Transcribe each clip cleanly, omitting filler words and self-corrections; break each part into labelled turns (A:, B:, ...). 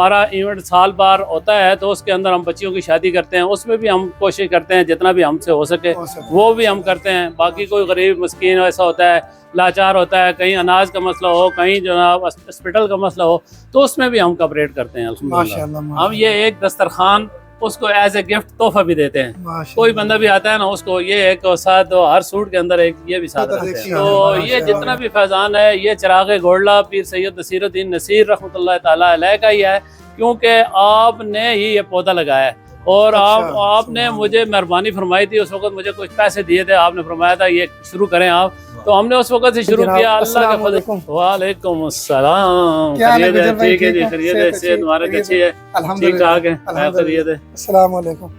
A: हमारा इवेंट साल बार होता है तो उसके अंदर हम बच्चियों की शादी करते हैं, उसमें भी हम कोशिश करते हैं जितना भी हमसे हो सके वो भी हम करते हैं। बाकी कोई गरीब मस्कीन ऐसा होता है, लाचार होता है, कहीं अनाज का मसला हो, कहीं जनाब हॉस्पिटल का मसला हो, तो उसमें भी हम कॉपरेट करते हैं। अल्हम्दुलिल्लाह हम ये एक दस्तरखान उसको एज ए गिफ्ट तोहफा भी देते हैं। कोई बंदा भी आता है ना, उसको ये एक साथ हर सूट के अंदर एक ये भी साथ रखते हैं। तो ये जितना भी फैजान है ये चिराग घोड़ला पीर सैयद नसीरुद्दीन नसीर रहमतुल्लाह ताला अलैह का ही है, क्योंकि आपने ही ये पौधा लगाया है और आपने मुझे मेहरबानी फरमाई थी। उस वक्त मुझे कुछ पैसे दिए थे, आपने फरमाया था ये शुरू करें आप, तो हमने उस वक्त से शुरू किया। अल्लाह का फज़ल। वालेकुम अस्सलाम। ठीक है जी, खैरियत है, सेहत मुबारक अच्छी है, ठीक ठाक है, खैरियत है।
B: अस्सलाम वालेकुम।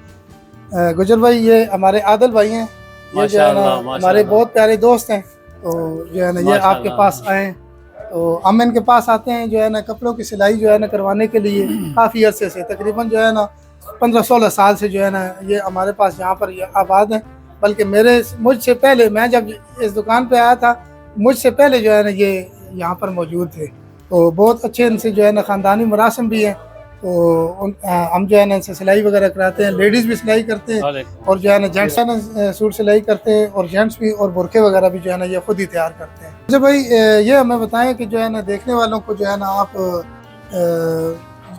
B: गुजर भाई ये हमारे आदिल भाई हैं, ये जो है ना हमारे बहुत प्यारे दोस्त हैं, तो जो है ना ये आपके पास आए, तो हम इनके पास आते हैं जो है ना कपड़ों की सिलाई जो है ना करवाने के लिए काफ़ी अरसे से, तकरीबन जो है ना 15-16 साल से जो है ना ये हमारे पास यहाँ पर आबाद हैं। बल्कि मुझसे पहले, मैं जब इस दुकान पे आया था, मुझसे पहले जो है ना ये यहाँ पर मौजूद थे। तो बहुत अच्छे इनसे जो है ना ख़ानदानी मरासम भी हैं, तो हम जो है ना इनसे सिलाई वगैरह कराते हैं। लेडीज़ भी सिलाई करते हैं और जो है ना जेंट्स सूट सिलाई करते हैं, और जेंट्स भी, और बुरके वगैरह भी जो है ना ये खुद ही तैयार करते हैं। अच्छा भाई ये हमें बताएं कि जो है ना देखने वालों को जो है ना आप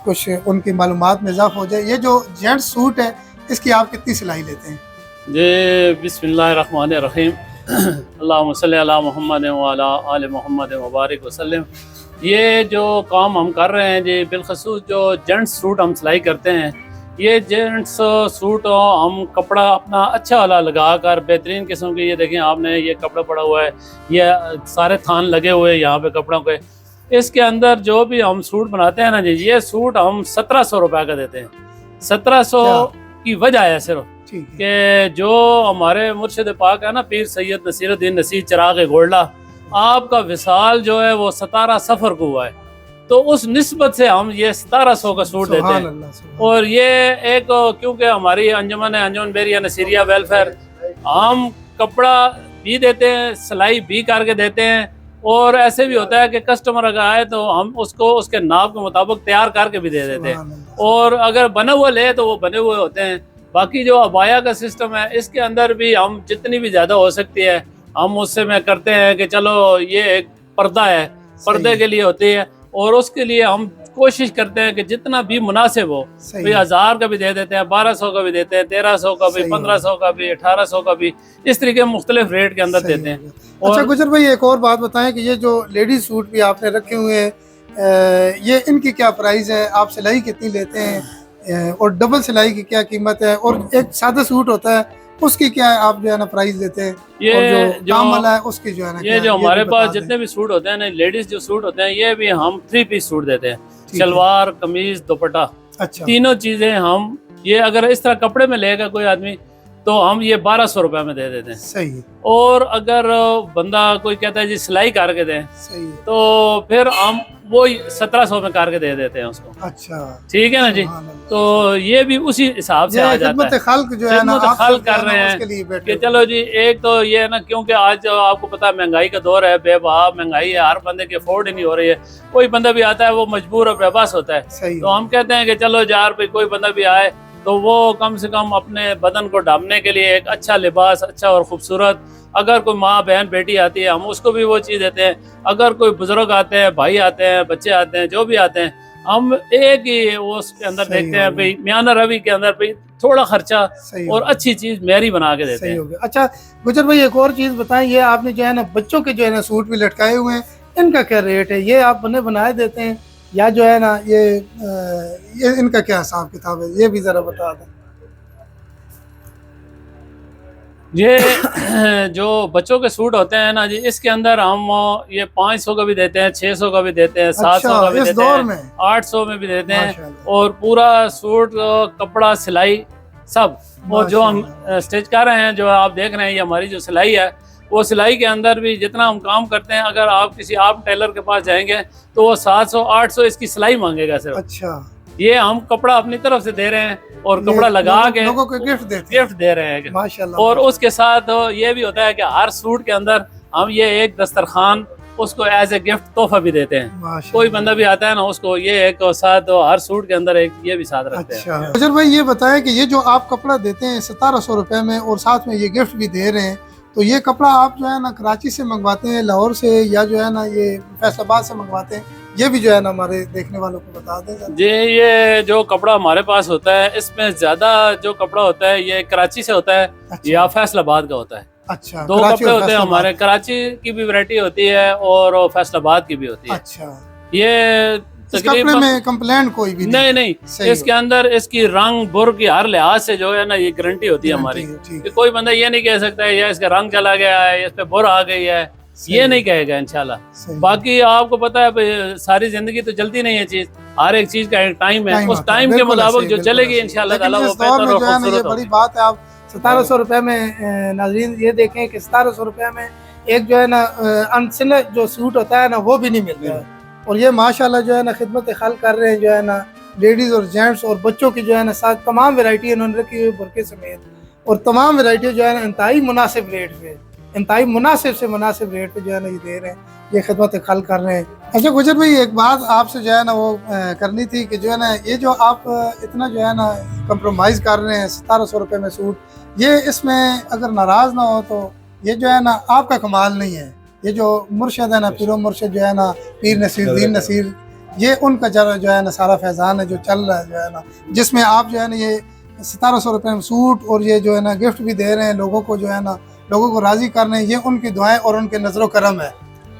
B: कुछ उनकी मालूमात में इजाफा हो जाए, ये जो जेंट्स सूट है इसकी आप कितनी सिलाई लेते हैं?
A: जी बिस्मिल्लाहिर्रहमानिर्रहीम। अल्लाहुम्मा सल्ली अला मुहम्मद व अला आलि मुहम्मद व बारिक वसल्लम। ये जो काम हम कर रहे हैं जी, बिलखसूस जो जेंट्स सूट हम सिलाई करते हैं, ये जेंट्स सूट हम कपड़ा अपना अच्छा वाला लगा कर बेहतरीन किस्म के, ये देखें आपने ये कपड़ा पड़ा हुआ है, ये सारे थान लगे हुए हैं यहाँ पे कपड़ों के। इसके अंदर जो भी हम सूट बनाते हैं ना जी, ये सूट हम 1700 रुपये का देते हैं। 1700 की वजह है सिर्फ कि जो हमारे मुर्शिद पाक है ना पीर सैयद नसीरुद्दीन नसीर चिराग घोड़ला, आपका विसाल जो है वो 17 सफ़र को हुआ है, तो उस निस्बत से हम ये 1700 का सूट देते हैं। और ये एक क्योंकि हमारी अंजुमन है, अंजुमन बेरिया नसीरिया वेलफेयर, हम कपड़ा भी देते हैं, सिलाई भी करके देते हैं, और ऐसे भी होता है कि कस्टमर अगर आए तो हम उसको उसके नाप के मुताबिक तैयार करके भी दे देते हैं, और अगर बने हुए ले तो वो बने हुए होते हैं। बाकी जो अबाया का सिस्टम है, इसके अंदर भी हम जितनी भी ज़्यादा हो सकती है हम उससे में करते हैं कि चलो ये एक पर्दा है, पर्दे के लिए होती है, और उसके लिए हम कोशिश करते हैं कि जितना भी मुनासिब हो, कोई 1000 का भी दे देते हैं, 1200 का भी देते हैं, 1300 का भी, 1500 का भी, 1800 का भी, इस तरीके मुख्तलिफ रेट के अंदर देते हैं।
B: अच्छा गुजर भाई एक और बात बताएं कि ये जो लेडीज सूट भी आपने रखे हुए हैं, ये इनकी क्या प्राइस है, आप सिलाई कितनी लेते हैं, और डबल सिलाई की क्या कीमत है, और एक सादा सूट होता है उसकी क्या आप जो है ना प्राइस देते हैं,
A: ये
B: और जो काम वाला है उसकी जो है ना,
A: ये जो हमारे पास जितने भी सूट होते हैं ना, लेडीज जो सूट होते हैं, ये भी हम 3 पीस सूट देते हैं, शलवार कमीज दुपट्टा। अच्छा, तीनों चीजें हम ये अगर इस तरह कपड़े में लेगा कोई आदमी तो हम ये 1200 रुपए में दे देते हैं।
B: सही है।
A: और अगर बंदा कोई कहता है जी सिलाई करके दें, सही है, तो फिर हम वो 1700 में करके दे देते हैं उसको। अच्छा, ठीक है ना जी। तो ये भी उसी हिसाब से आ जाता है, खल्क जो है ना खल्क कर रहे हैं कि चलो जी। एक तो ये है ना, क्योंकि आज आपको पता है महंगाई का दौर है, बेबहा महंगाई है, हर बंदे की अफोर्ड ही नहीं हो रही है। कोई बंदा भी आता है वो मजबूर और बेबस होता है, तो हम कहते हैं कि चलो यार भाई कोई बंदा भी आए तो वो कम से कम अपने बदन को ढांपने के लिए एक अच्छा लिबास, अच्छा और खूबसूरत, अगर कोई माँ बहन बेटी आती है हम उसको भी वो चीज़ देते हैं। अगर कोई बुजुर्ग आते हैं, भाई आते हैं, बच्चे आते हैं, जो भी आते हैं, हम एक ही वो उसके अंदर देखते हैं भाई म्याना रवि के अंदर भाई थोड़ा खर्चा और अच्छी चीज़ मेरी बना के देते हैं।
B: अच्छा गुजर भाई एक और चीज़ बताएं, ये आपने जो है ना बच्चों के जो है ना सूट भी लटकाए हुए हैं, इनका क्या रेट है? ये आप बनाए देते हैं या जो है ना ये इनका क्या हिसाब किताब है, ये भी ज़रा बता दें।
A: ये जो बच्चों के सूट होते हैं ना जी, इसके अंदर हम ये 500 का भी देते हैं, 600 का भी देते हैं, 700 का भी देते हैं, 800 में भी देते हैं, और पूरा सूट कपड़ा सिलाई सब वो जो हम स्टिच कर रहे हैं, जो आप देख रहे हैं, ये हमारी जो सिलाई है, वो सिलाई के अंदर भी जितना हम काम करते हैं, अगर आप किसी आप टेलर के पास जाएंगे तो वो 700-800 इसकी सिलाई मांगेगा सिर्फ। अच्छा, ये हम कपड़ा अपनी तरफ से दे रहे हैं और कपड़ा लगा के लोगों को गिफ्ट दे रहे हैं माशाल्लाह। और उसके साथ ये भी होता है कि हर सूट के अंदर हम ये एक दस्तरखान उसको एज ए गिफ्ट तोहफा भी देते हैं।
B: माशाल्लाह।
A: कोई बंदा भी आता है ना उसको ये एक और साथ हर सूट के अंदर एक ये भी साथ रखते हैं।
B: अच्छा गुजर भाई, ये बताएं कि ये जो आप कपड़ा देते हैं 1700 रुपए में और साथ में ये गिफ्ट भी दे रहे हैं, तो ये कपड़ा आप जो है ना कराची से मंगवाते हैं, लाहौर से, या जो है ना ये फैसलाबाद से मंगवाते हैं? ये भी जो है ना हमारे देखने वालों को बता दें।
A: जी, ये जो कपड़ा हमारे पास होता है इसमें ज्यादा जो कपड़ा होता है ये कराची से होता है
B: अच्छा।
A: या फैसलाबाद का होता है।
B: अच्छा,
A: दो कपड़े होते हैं हमारे, कराची की भी वैरायटी होती है और फैसलाबाद की भी होती है।
B: अच्छा,
A: ये
B: इस कपड़े में कंप्लेंट कोई भी
A: नहीं नहीं, इसके अंदर इसकी रंग बुर की हर लिहाज से जो है ना ये गारंटी होती है हमारी कि कोई बंदा ये नहीं कह सकता है या इसका रंग चला गया है, इस पे बुर आ गई है, ये नहीं कहेगा इंशाल्लाह। बाकी आपको पता है सारी जिंदगी तो चलती नहीं है चीज, हर एक चीज का एक टाइम है, उस टाइम के मुताबिक जो चलेगी इंशाल्लाह ताला वो बेहतर और खूबसूरत।
B: बड़ी बात है, आप 1700 रुपए में नाज़रीन ये देखें कि 1700 रुपए में एक जो है ना अनसिल जो सूट होता है ना वो भी नहीं मिलता है। और ये माशाल्लाह जो है ना खिदमत खल कर रहे हैं, जो है ना लेडीज़ और जेंट्स और बच्चों की जो है ना साथ तमाम वैरायटी इन्होंने रखी हुई बुरके समेत, और तमाम वैरायटी जो है ना इंतहाई मुनासिब रेट पे, इंतहाई मुनासिब से मुनासिब रेट पे जो है ना ये दे रहे हैं, ये खिदमत खल कर रहे हैं। अच्छा गुजर भाई, एक बात आपसे जो है ना वो करनी थी कि जो है ना ये जो आप इतना जो है ना कंप्रोमाइज़ कर रहे हैं 1700 रुपये में सूट, ये इसमें अगर नाराज़ ना हो तो ये जो है ना आपका कमाल नहीं है। ये जो मुर्शद है ना, पीरो मुर्शद जो है ना, पीर नसीर दीन नसीर, ये उनका जो है ना सारा फैज़ान है जो चल रहा है, जो है ना जिसमें आप जो है ना ये 1700 रुपये में सूट और ये जो है ना गिफ्ट भी दे रहे हैं लोगों को, जो है ना लोगों को राज़ी कर रहे हैं, ये उनकी दुआएं और उनके नज़रो करम है,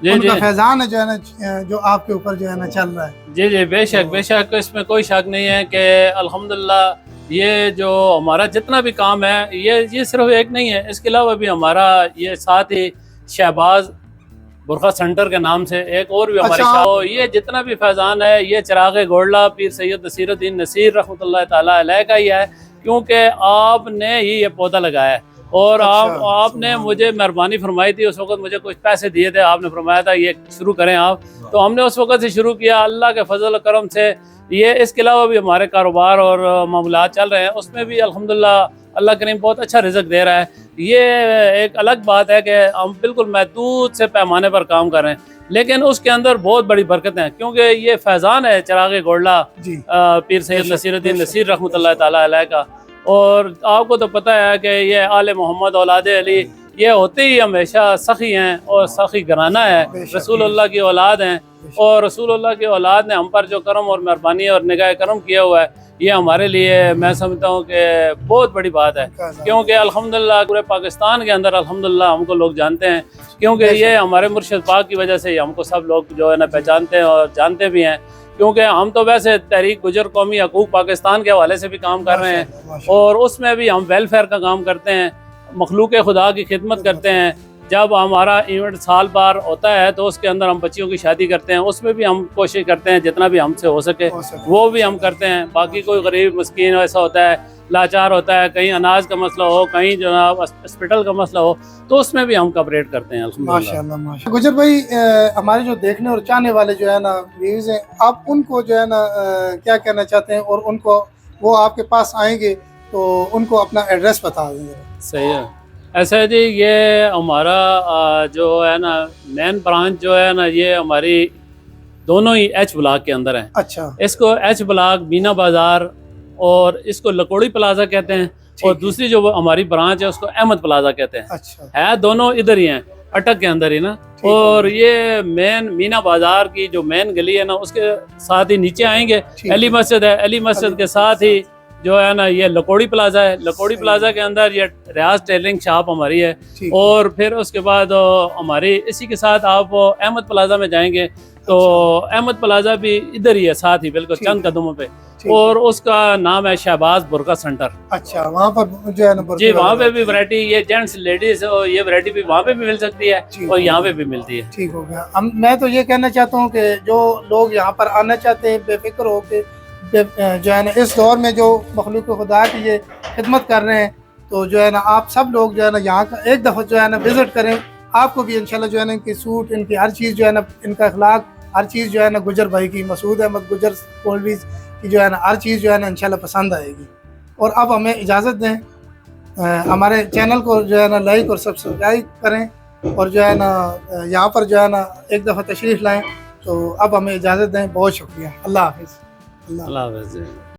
B: उनका फैज़ान है जो है ना जो आपके ऊपर जो है ना चल रहा है।
A: जी जी, बेशक बेशक, इसमें कोई शक नहीं है कि अल्हम्दुलिल्लाह ये जो हमारा जितना भी काम है ये सिर्फ एक नहीं है, इसके अलावा भी हमारा ये साथ ही शहबाज बुरखा सेंटर के नाम से एक और भी हमारे तो ये जितना भी फैज़ान है ये चिराग गोल्डा पीर सैयद नसीरुद्दीन नसीर रहमतुल्लाह ताला अलैह का ही है, क्योंकि आपने ही ये पौधा लगाया है और आपने मुझे मेहरबानी फरमाई थी, उस वक्त मुझे कुछ पैसे दिए थे, आपने फरमाया था ये शुरू करें आप, तो हमने उस वक्त से शुरू किया। अल्लाह के फजल करम से ये इसके अलावा भी हमारे कारोबार और मामलात चल रहे हैं, उसमें भी अल्हम्दुलिल्लाह अल्लाह करीम बहुत अच्छा रिज़्क दे रहा है। ये एक अलग बात है कि हम बिल्कुल महदूद से पैमाने पर काम कर रहे हैं, लेकिन उसके अंदर बहुत बड़ी बरकत है, क्योंकि ये फैज़ान है चिराग गोल्डा पीर सैयद नसीरुद्दीन नसीर रहमतुल्लाह ताला अलैह का। और आपको तो पता है कि ये आले मोहम्मद औलाद अली ये होते ही हमेशा सखी हैं और सखी घराना है, रसूलुल्लाह की औलाद हैं, और रसूलुल्लाह की औलाद ने हम पर जो करम और मेहरबानी और निगाह करम किया हुआ है, ये हमारे लिए मैं समझता हूँ कि बहुत बड़ी बात है, क्योंकि अल्हम्दुलिल्लाह पूरे पाकिस्तान के अंदर अल्हम्दुलिल्लाह हमको लोग जानते हैं, क्योंकि ये हमारे मुर्शिद पाक की वजह से हमको सब लोग जो है ना पहचानते हैं और जानते भी हैं, क्योंकि हम तो वैसे तहरीक गुजर कौमी हकूक पाकिस्तान के हवाले से भी काम कर रहे हैं और उसमें भी हम वेलफेयर का काम करते हैं, मखलूक खुदा की खिदमत करते हैं। जब हमारा इवेंट साल बार होता है तो उसके अंदर हम बच्चियों की शादी करते हैं, उसमें भी हम कोशिश करते हैं जितना भी हमसे हो सके वो भी हम करते हैं। बाकी कोई गरीब मस्कीन ऐसा होता है, लाचार होता है, कहीं अनाज का मसला हो, कहीं जनाब हॉस्पिटल का मसला हो, तो उसमें भी हम कवरेट करते हैं।
B: माशाल्लाह माशाल्लाह। गुजर भाई, हमारे जो देखने और चाहने वाले जो है ना व्यूज़ हैं, आप उनको जो है ना क्या कहना चाहते हैं, और उनको वो आपके पास आएंगे तो उनको अपना एड्रेस बता देंगे।
A: सही है, ऐसा है जी, ये हमारा जो है ना मेन ब्रांच जो है ना ये हमारी दोनों ही एच ब्लॉक के अंदर है।
B: अच्छा,
A: इसको एच ब्लॉक बीना बाजार और इसको लकोड़ी प्लाजा कहते हैं, और दूसरी जो हमारी ब्रांच है उसको अहमद प्लाजा कहते हैं।
B: अच्छा,
A: है दोनों इधर ही हैं, अटक के अंदर ही ना। और ये मेन मीना बाजार की जो मेन गली है ना उसके साथ ही नीचे आएंगे अली मस्जिद है, अली मस्जिद के साथ ही जो है ना ये लकोड़ी प्लाजा है, लकोड़ी प्लाजा के अंदर ये रियाज टेलरिंग शॉप हमारी है, और फिर उसके बाद हमारी इसी के साथ आप अहमद प्लाजा में जाएंगे तो अहमद प्लाजा भी इधर ही है साथ ही बिल्कुल चंद कदमों पे, और उसका नाम है शहबाज बुरका सेंटर।
B: अच्छा, वहाँ पर जो है ना
A: जी वहाँ पे भी वैरायटी ये जेंट्स लेडीज ये वैरायटी भी वहाँ पे भी मिल सकती है और यहाँ पे भी मिलती है।
B: ठीक हो गया। मैं तो ये कहना चाहता हूँ कि जो लोग यहाँ पर आना चाहते हैं बेफिक्र हो के जो है ना इस दौर में जो मखलूक खुदा की ये खिदमत कर रहे हैं, तो जो है ना आप सब लोग जो है ना यहाँ का एक दफ़ा जो है ना विजिट करें, आपको भी इंशाल्लाह जो है ना इनकी सूट, इनकी हर चीज़ जो है ना, इनका अखलाक, हर चीज़ जो है ना गुजर भाई की, मसूद अहमद गुजर कोलवीज की जो है ना हर चीज़ जो है ना इंशाल्लाह पसंद आएगी। और अब हमें इजाज़त दें, हमारे चैनल को जो है ना लाइक और सब्सक्राइब करें और जो है ना यहाँ पर जो है ना एक दफ़ा तशरीफ़ लाएँ। तो अब हमें इजाज़त दें, बहुत शुक्रिया। अल्लाह हाफ़िज़।
A: अल्लाह हाफ़िज़।